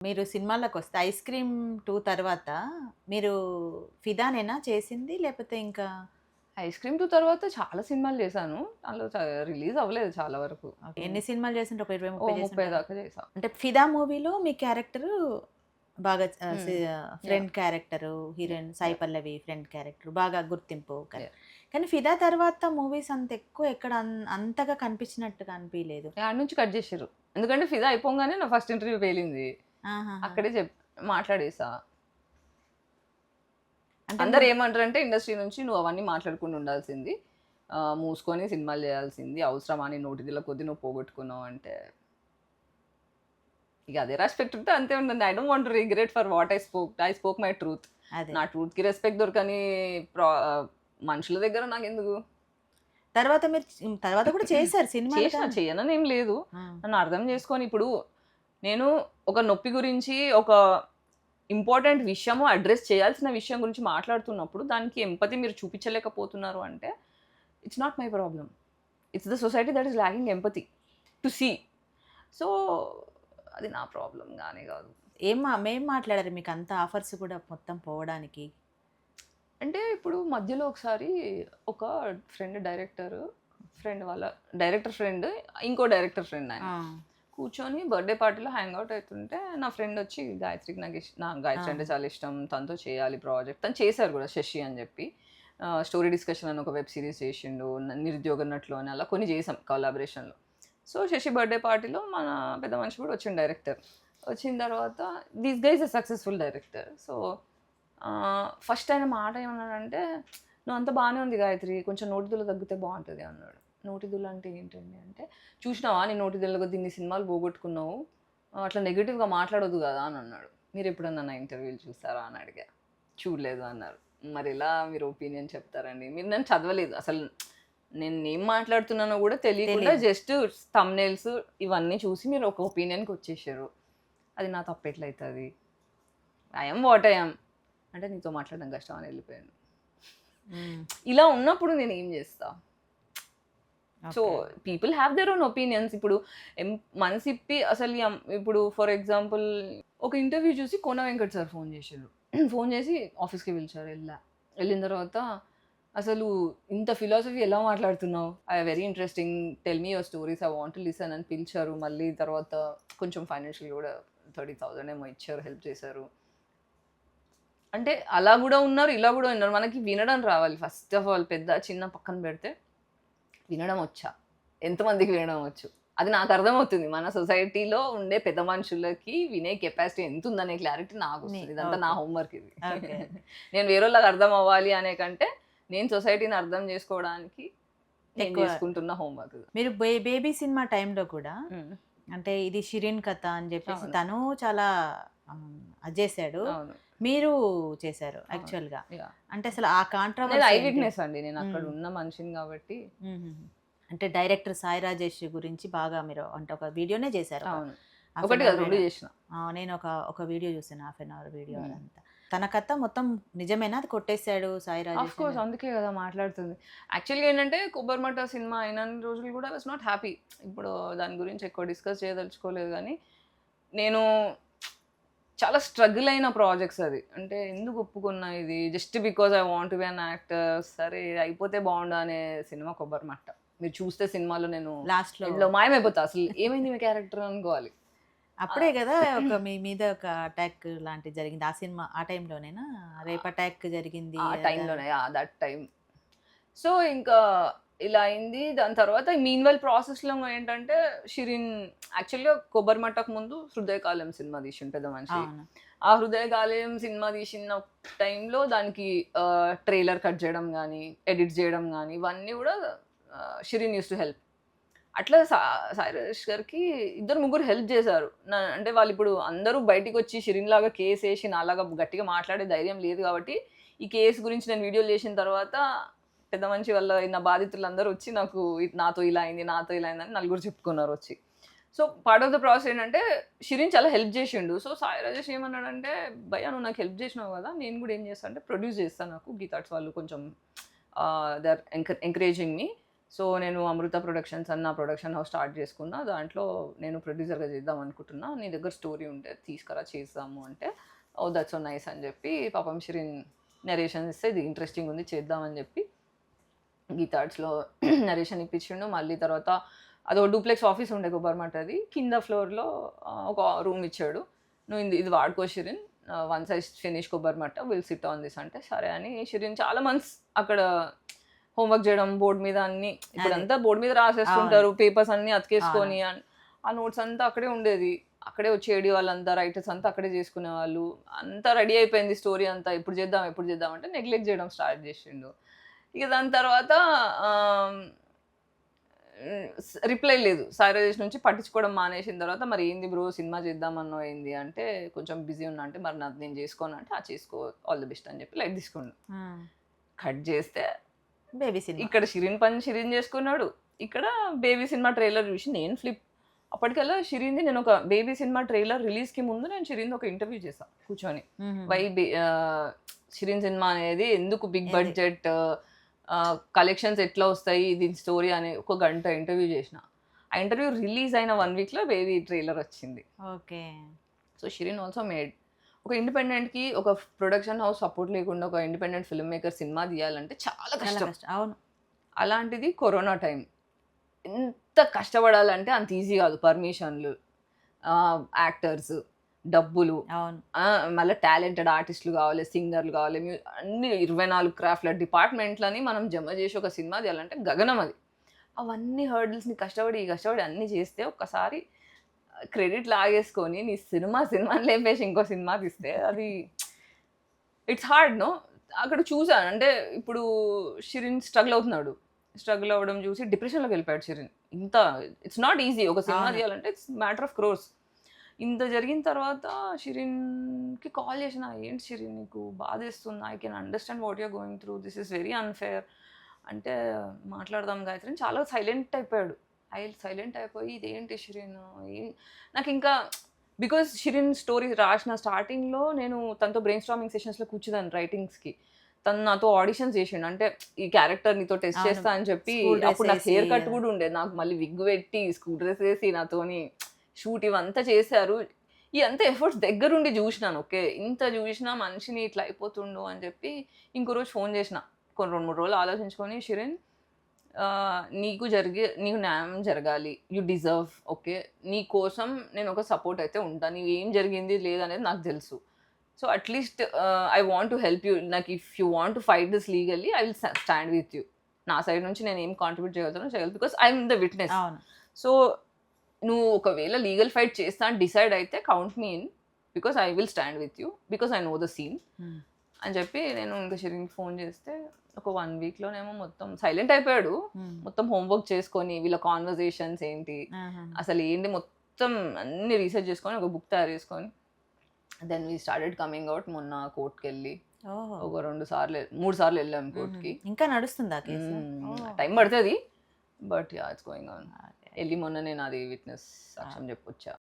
మీరు సినిమాలకొస్తే 'ice cream 2' తర్వాత మీరు 'ఫిదానేనా' చేసింది? లేపోతే ఇంకా 'ఐస్ క్రీమ్ 2' తర్వాత చాలా సినిమాలు చేశాను. అందులో రిలీజ్ అవ్వలేదు చాలా వరకు. ఎన్ని సినిమాలు చేసిండ్రు? ఒక 20, ఓ 30 30 చేసుంటారా? దాకా చేశా. అంటే 'ఫిదా' మూవీలో మీ క్యారెక్టరు బాగా hmm. Yeah! Friend character, yeah! Heroine Sai yeah! Pallavi friend character బాగా గుర్తింపు. యాహ్! కానీ 'ఫిదా' తర్వాత మూవీస్ అంత ఎక్కువ ఎక్కడ అంతగా కనిపించినట్టుగా అనిపియలేదు. ఆడ నుంచి కట్ చేసిర్రు. ఎందుకంటే 'ఫిదా' అయిపోంగానే నా ఫస్ట్ ఇంటర్వ్యూ పేలింది. ఆహాహా! అక్కడే మాట్లాడేసా. అంటే అందరూ ఏమంటారంటే ఇండస్ట్రీ నుంచి నువ్వు అవన్నీ మాట్లాడకుండా ఉండాల్సింది. మూసుకొని సినిమాలు చేయాల్సింది. అవసరమా నీ నోటిదీల కొద్దీ నువ్వు పోగొట్టుకున్నావు అంటే, ఇక అదే రెస్పెక్ట్ ఉంటే అంతే ఉంటుంది. I don't want to regret for what I spoke my truth. అదే. నా ట్రూత్‌కి రెస్పెక్ట్ దొరకని ప్రా మనుషుల దగ్గర నాకెందుకు? తర్వాత మీరు తర్వాత కూడా చేశారు సినిమాలు చేసినా కానీ. చెయ్యనని ఏం లేదు. ఆ! నన్ను అర్థం చేసుకొని ఇప్పుడు నేను ఒక నొప్పి గురించి, ఒక ఇంపార్టెంట్ విషయము అడ్రెస్ చేయాల్సిన విషయం గురించి మాట్లాడుతున్నప్పుడు దానికి ఎంపతి మీరు చూపించలేకపోతున్నారు అంటే, it's not my problem. It's the society that is lacking empathy to see. So, అది నా ప్రాబ్లమ్ గానే గాదు. మేం మాట్లాడారు మీకంత ఆఫర్స్ కూడా మొత్తం పోవడానికి? అంటే ఇప్పుడు మధ్యలో ఒకసారి ఒక ఫ్రెండ్ వాళ్ళ డైరెక్టర్ ఫ్రెండ్, ఇంకో డైరెక్టర్ ఫ్రెండ్ ఆయన. ఆ! కూర్చొని బర్త్‌డే పార్టీలో హ్యాంగ్ ఔట్ అయితుంటే నా ఫ్రెండ్ వచ్చి గాయత్రికి నాకు ఆ! గాయత్రి అంటే చాలా ఇష్టం. తనతో చేయాలి ప్రాజెక్ట్. తను చేశారు కూడా 'శశి' అని చెప్పి. స్టోరీ డిస్కషన్ అని ఒక వెబ్ సిరీస్ చేసిండు. 'నిరుద్యోగ నటులు' అని అలా కొన్ని చేసాం కొలాబరేషన్‌లో. సో 'శశి' బర్త్‌డే పార్టీలో మన పెద్ద మనిషి కూడా వచ్చిండు డైరెక్టర్. వచ్చిన తర్వాత this guy is a successful director. So first ఆయన మాట ఏమన్నాడంటే, "నువ్వు అంతా బాగానే ఉంది గాయత్రి. కొంచెం నోటిదూల తగ్గితే బావుంటది" అన్నాడు. నోటిదూల అంటే ఏంటండి అంటే, "చూసినావా నీ నోటిదూల కొద్దీ ఇన్ని సినిమాలు పోగొట్టుకున్నావు. అట్లా నెగెటివ్‌గా మాట్లాడొద్దు కదా" అని అన్నాడు. "మీరెప్పుడన్నా నా ఇంటర్వ్యూలు చూసారా?" అని అడిగా. "చూడలేదు" అన్నారు. "మరెలా మీరు ఒపీనియన్ చెప్తారండి? మీరు నన్ను చదవలేదు. అసలు నేను ఏం మాట్లాడుతున్నానో కూడా తెలియకుండా తెలీదు. జస్ట్ థంబ్‌నెయిల్స్ ఇవన్నీ చూసి మీరు ఒక ఒపీనియన్‌కి వచ్చేసారు. అది నా తప్పెట్లయితది? I am what I am. అంటే నీతో మాట్లాడడం కష్టం" అని వెళ్ళిపోయాను. హ్మ్. ఇలా ఉన్నప్పుడు నేనేం చేస్తా? So, okay. People have their own opinions. ఇప్పుడు మనసిప్పి అసలు ఇప్పుడు ఫర్ ఎగ్జాంపుల్ ఒక ఇంటర్వ్యూ చూసి కోన వెంకట్ సార్ ఫోన్ చేసిండ్రు. ఫోన్ చేసి ఆఫీస్‌కి పిలిచారు. వెళ్ళిన తర్వాత అసలు ఇంత ఫిలాసఫీ ఎలా మాట్లాడుతున్నావు? Very interesting. Tell me your stories. I want to listen అని పిలిచారు. మళ్ళీ తర్వాత కొంచెం ఫైనాన్షియల్‌గా కూడా 30,000 ఏమో ఇచ్చారు. హెల్ప్ చేశారు. అంటే అలా గూడా ఉన్నారు. ఇలా గూడా ఉన్నారు. మనకి వినడం రావాలి ఫస్ట్ ఆఫ్ ఆల్. పెద్ద, చిన్న పక్కన పెడితే వినడం వచ్చా? ఎంతమందికి వినడం వచ్చు? అది నాకు అర్థమవుతుంది. మన సొసైటీలో ఉండే పెద్ద మనుషులకి వినే కెపాసిటీ ఎంతుందనే క్లారిటీ నాకొస్తది. ఇదంతా నా ఓకే. హోంవర్క్ ఇది. ఓకే. నేను వేరోళ్ళకి అర్థం అవ్వాలి అనే కంటే, నేను సొసైటీని అర్థం చేసుకోవడానికి నేను ఎక్కువ చేసుకుంటున్న హోంవర్క్ ఇది. మీరు 'బేబీ' సినిమా టైంలో కూడా హ్మ్. అంటే ఇది 'షిరీన్ కథ' అని చెప్పేసి అవును. తను చాలా అది చేసాడు. అవును. మీరు చేశారు అవును. యాక్చువల్‌గా. యాహ్! అంటే అసలు ఆ నేను కాంట్రోవర్సీ ఐ ఏంటి? విట్‌నెస్ అండి. నేను అక్కడ హ్మ్. ఉన్న మనిషిని కాబట్టి. హుహుహు. అంటే డైరెక్టర్ సాయి రాజేష్ గురించి బాగా మీరు అంటే ఒక వీడియోనే చేశారు. ఒక అవును. హాఫ్ అన్ ఒకటి కాదు అవర్ 2 వీడియో. చేసిన. నేను ఒక వీడియో చూసాను. హాఫ్ అన్ అవర్ వీడియో హ్మ్. అదంతా. తన కథ మొత్తం నిజమేనా? అది కొట్టేసాడు సాయి రాజేష్ ఆఫ్‌కోర్స్ అని? అందుకే గదా మాట్లాడుతుంది. యాక్చువల్‌గా ఏంటంటే 'కొబ్బరిమట్ట' సినిమా అయినన్ని రోజులు గూడా ఐ వాస్ నాట్ హ్యాపీ. ఇప్పుడు దాని గురించి ఎక్కువ డిస్కస్ చేయదలుచుకోలేదు గానీ, నేను చాలా స్ట్రగుల్ అయిన ప్రాజెక్ట్స్ అది. అంటే ఎందుకు ఒప్పుకున్నా ఇది just because I want to be an actor. సరే అయిపోతే బావుండు అనే సినిమా 'కొబ్బరిమట్ట.' మీరు చూస్తే సినిమాలో నేను లాస్ట్‌లో ఎండ్‌లో మాయమైపోతా. అసలు ఏమైంది ఈమె క్యారెక్టర్ అనుకోవాలి. అప్పుడే ఆహ్, గదా! మీ మీద ఒక అటాక్ లాంటిది జరిగింది. ఆ సినిమా ఆ టైంలోనేనా? రేప్ అటాక్ జరిగింది. ఆ టైంలోనే దట్ టైమ్. సో, ఇంకా ఇలా అయింది. దాని తర్వాత మీన్‌వైల్ ప్రాసెస్‌లో ఏంటంటే, షిరీన్ యాక్చువల్‌గా 'కొబ్బరిమట్ట'కు ముందు 'హృదయకాలం' సినిమా తీసిండు పెద్ద మనిషి. అవును. ఆ 'హృదయకాలం' సినిమా తీసిన టైంలో దానికి ట్రైలర్ కట్ చేయడం గానీ, ఎడిట్ చేయడం గానీ, ఇవన్నీ గూడా షిరీన్ యూజ్డ్ టు హెల్ప్. అట్లా సాయి రాజేష్ గారికి ఇద్దరు, ముగ్గురు హెల్ప్ చేశారు. అంటే వాళ్ళిప్పుడు అందరూ బయటికొచ్చి షిరీన్‌లాగా కేసేసి నాలాగా గట్టిగా మాట్లాడే ధైర్యం లేదు గాబట్టి, ఈ కేస్ గురించి నేను వీడియోలు చేసిన తర్వాత పెద్ద మనిషి వల్ల నా బాధితులందరూ వచ్చి నాతో ఇలా అయింది, నాతో ఇలా అయిందని నలుగురు చెప్పుకున్నారొచ్చి. So, part of the process ఏంటంటే షిరీన్ చాలా హెల్ప్ జేషిండు. సో, సాయి రాజేష్ ఏమన్నాడంటే, "భయ్యా నువ్వు నాకు హెల్ప్ జేసినావు గదా! నేను గూడా ఏం చేస్తా అంటే ప్రొడ్యూస్ చేస్తా నాకు. గీతార్ట్స్ వాళ్ళు కొంచెం they are encouraging me. So నేను అమృత ప్రొడక్షన్స్ అన్న ప్రొడక్షన్ హౌస్ స్టార్ట్ చేసుకున్నా. దాంట్లో నేను ప్రొడ్యూసర్గా చేద్దాం అనుకుంటున్నా, నీ దగ్గర స్టోరీ ఉంటే తీసుకురా చేద్దాము అంటే, ఓ దట్స్ సో నైస్ అని చెప్పి పాపం షిరిన్ నరేషన్ ఇస్తే ఇది ఇంట్రెస్టింగ్ ఉంది చేద్దామని చెప్పి గీతార్ట్స్లో నరేషన్ ఇప్పించిండు. మళ్ళీ తర్వాత అదొక డూప్లెక్స్ ఆఫీస్ ఉండే గోబర్మట్, అది కింద ఫ్లోర్లో ఒక రూమ్ ఇచ్చాడు. నువ్వు ఇది వాడుకో Shirin, once I finish Kobbarimatta will SIT on this అంటే సరే అని షిరిన్ చాలా మంత్స్ అక్కడ హోంవర్క్ చేయడం బోర్డు మీద అన్ని, ఇప్పుడంతా బోర్డు మీద రాసేస్తుంటారు పేపర్స్ అన్ని అతికేసుకొని, ఆ నోట్స్ అంతా అక్కడే ఉండేది. అక్కడే వచ్చేది వాళ్ళంతా రైటర్స్ అంతా అక్కడే చేసుకునే వాళ్ళు. అంతా రెడీ అయిపోయింది స్టోరీ అంతా, ఎప్పుడు చేద్దాం అంటే నెగ్లెక్ట్ చేయడం స్టార్ట్ చేసిండు. ఇక దాని తర్వాత రిప్లై లేదు, సాయిరాజేష్ నుంచి పట్టించుకోవడం మానేసిన తర్వాత మరి ఏంది బ్రో సినిమా చేద్దామన్నో ఏంది అంటే కొంచెం బిజీ ఉన్నా అంటే మరి నాది నేను చేసుకోను అంటే చేసుకో ఆల్ ది బెస్ట్ అని చెప్పి లైట్ తీసుకోండు. కట్ చేస్తే బేబీ సినిమా, ఇక్కడ షిరిన్ పని షిరిన్ చేసుకున్నాడు, ఇక్కడ బేబీ సినిమా ట్రైలర్ చూసి నేను ఫ్లిప్. అప్పటికల్లా షిరిన్ది నేను ఒక బేబీ సినిమా ట్రైలర్ రిలీజ్కి ముందు నేను షిరిన్ ఒక ఇంటర్వ్యూ చేశాను కూర్చొని, వై షిరిన్ సినిమా అనేది ఎందుకు బిగ్ బడ్జెట్, కలెక్షన్స్ ఎట్లా వస్తాయి, దీని స్టోరీ అనే ఒక గంట ఇంటర్వ్యూ చేసిన. ఆ ఇంటర్వ్యూ రిలీజ్ అయిన 1 వీక్లో బేబీ ట్రైలర్ వచ్చింది. Okay. So Shirin also made. ఒక ఇండిపెండెంట్కి ఒక ప్రొడక్షన్ హౌస్ సపోర్ట్ లేకుండా ఒక ఇండిపెండెంట్ ఫిల్మ్ మేకర్ సినిమా తీయాలంటే చాలా కష్టం. అవును. అలాంటిది కరోనా టైం, ఎంత కష్టపడాలంటే అంత ఈజీ కాదు. పర్మిషన్లు, యాక్టర్స్, డబ్బులు, మళ్ళీ టాలెంటెడ్ ఆర్టిస్టులు కావాలి, సింగర్లు కావాలి, అన్ని 24 క్రాఫ్ట్ల డిపార్ట్మెంట్లని మనం జమ చేసి ఒక సినిమా తీయాలంటే గగనం అది. అవన్నీ హర్డిల్స్ని కష్టపడి అన్నీ చేస్తే ఒక్కసారి క్రెడిట్ లాగేసుకొని నీ సినిమాని లేపేసి ఇంకో సినిమా తీస్తే అది ఇట్స్ హార్డ్ నో. అక్కడ చూసాను అంటే ఇప్పుడు షిరిన్ స్ట్రగుల్ అవ్వడం చూసి డిప్రెషన్లోకి వెళ్ళిపోయాడు షిరిన్. ఇంత ఇట్స్ నాట్ ఈజీ ఒక సినిమా తీయాలంటే, ఇట్స్ మ్యాటర్ ఆఫ్ క్రోర్స్. ఇంత జరిగిన తర్వాత షిరిన్కి కాల్ చేసిన, ఏంటి షిరిన్ నీకు బాధేస్తుంది, I can understand what you're going through, this is very unfair అంటే, మాట్లాడదాం గాయత్రి చాలా సైలెంట్ అయిపోయాడు. సైలెంట్ అయిపోయి ఇదేంటి షిరిన్ నాకు ఇంకా, బికాజ్ షిరిన్ స్టోరీ రాసిన స్టార్టింగ్లో నేను తనతో బ్రెయిన్ స్టార్మింగ్ సెషన్స్లో కూర్చున్నాను రైటింగ్స్కి. తను నాతో ఆడిషన్స్ చేసిండు, అంటే ఈ క్యారెక్టర్ నీతో టెస్ట్ చేస్తా అని చెప్పి. అప్పుడు నాకు హెయిర్ కట్ కూడా ఉండేది, నాకు మళ్ళీ విగ్ పెట్టి స్కూల్ డ్రెస్ వేసి నాతోని షూట్ ఇవంతా చేశారు. ఈ అంత ఎఫర్ట్స్ దగ్గరుండి చూసినాను. ఓకే ఇంత చూసినా మనిషిని ఇట్లా అయిపోతుండు అని చెప్పి ఇంకో రోజు ఫోన్ చేసిన, కొన్ని 2-3 రోజులు ఆలోచించుకొని, షిరిన్ నీకు న్యాయం జరగాలి, యూ డిజర్వ్, ఓకే నీ కోసం నేను ఒక సపోర్ట్ అయితే ఉంటాను, నీవు ఏం జరిగింది లేదనేది నాకు తెలుసు. So at least I want to help you, నాకు if you want to fight this legally I will stand with you. నా సైడ్ నుంచి నేను ఏం కాంట్రిబ్యూట్ చేయగలుగుతానో because I'm the witness. So నువ్వు ఒకవేళ లీగల్ ఫైట్ చేస్తా అని డిసైడ్ అయితే count me in, because I will stand with you, because I know the scene అని చెప్పి నేను ఇంకా షిరిన్కి ఫోన్ చేస్తే ఒక 1 వీక్లోనేమో మొత్తం సైలెంట్ అయిపోయాడు. మొత్తం హోంవర్క్ చేసుకొని వీళ్ళ కాన్వర్జేషన్స్ ఏంటి అసలు ఏంటి మొత్తం అన్ని రీసెర్చ్ చేసుకొని ఒక బుక్ తయారు చేసుకొని then we started coming out. మొన్న కోర్టుకి వెళ్ళి ఒక 3 సార్లు వెళ్ళాం కోర్టుకి. ఇంకా నడుస్తుందా కేసు? టైం పడుతుంది but yeah it's going on. వెళ్ళి మొన్న నేను అది విట్నెస్ సాక్ష్యం చెప్పొచ్చా.